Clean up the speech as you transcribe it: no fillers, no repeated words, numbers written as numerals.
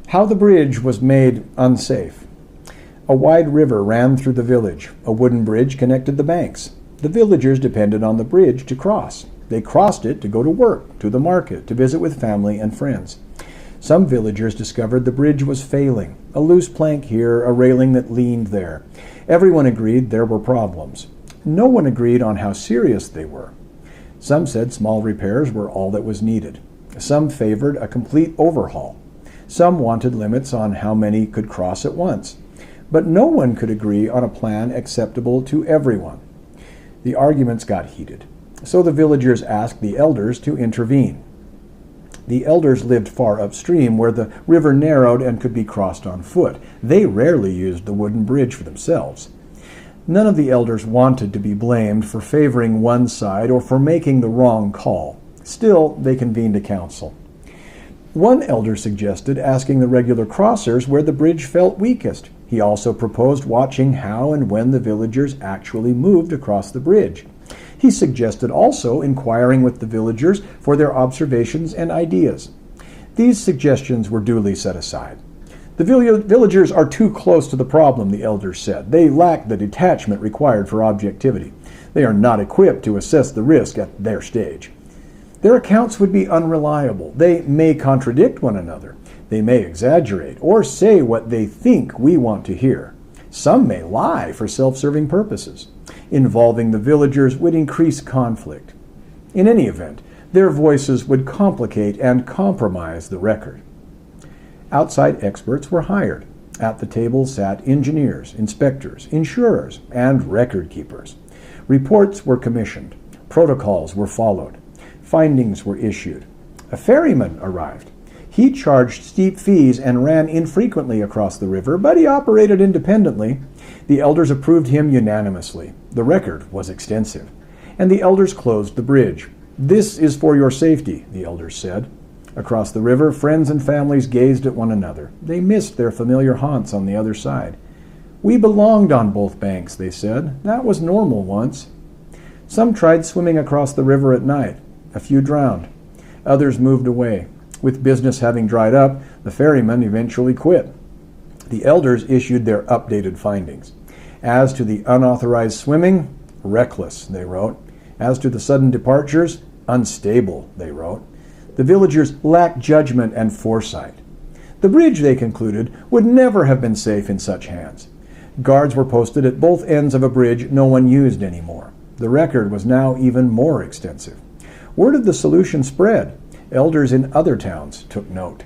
How the bridge was made unsafe. A wide river ran through the village. A wooden bridge connected the banks. The villagers depended on the bridge to cross. They crossed it to go to work, to the market, to visit with family and friends. Some villagers discovered the bridge was failing. A loose plank here, a railing that leaned there. Everyone agreed there were problems. No one agreed on how serious they were. Some said small repairs were all that was needed. Some favored a complete overhaul. Some wanted limits on how many could cross at once. But no one could agree on a plan acceptable to everyone. The arguments got heated. So the villagers asked the elders to intervene. The elders lived far upstream where the river narrowed and could be crossed on foot. They rarely used the wooden bridge for themselves. None of the elders wanted to be blamed for favoring one side or for making the wrong call. Still, they convened a council. One elder suggested asking the regular crossers where the bridge felt weakest. He also proposed watching how and when the villagers actually moved across the bridge. He suggested also inquiring with the villagers for their observations and ideas. These suggestions were duly set aside. The villagers are too close to the problem, the elders said. They lack the detachment required for objectivity. They are not equipped to assess the risk at their stage. Their accounts would be unreliable. They may contradict one another. They may exaggerate or say what they think we want to hear. Some may lie for self-serving purposes. Involving the villagers would increase conflict. In any event, their voices would complicate and compromise the record. Outside experts were hired. At the table sat engineers, inspectors, insurers, and record keepers. Reports were commissioned. Protocols were followed. Findings were issued. A ferryman arrived. He charged steep fees and ran infrequently across the river, but he operated independently. The elders approved him unanimously. The record was extensive. And the elders closed the bridge. "This is for your safety," the elders said. Across the river, friends and families gazed at one another. They missed their familiar haunts on the other side. "We belonged on both banks," they said. "That was normal once." Some tried swimming across the river at night. A few drowned. Others moved away. With business having dried up, the ferryman eventually quit. The elders issued their updated findings. As to the unauthorized swimming, reckless, they wrote. As to the sudden departures, unstable, they wrote. The villagers lacked judgment and foresight. The bridge, they concluded, would never have been safe in such hands. Guards were posted at both ends of a bridge no one used anymore. The record was now even more extensive. Word of the solution spread. Elders in other towns took note.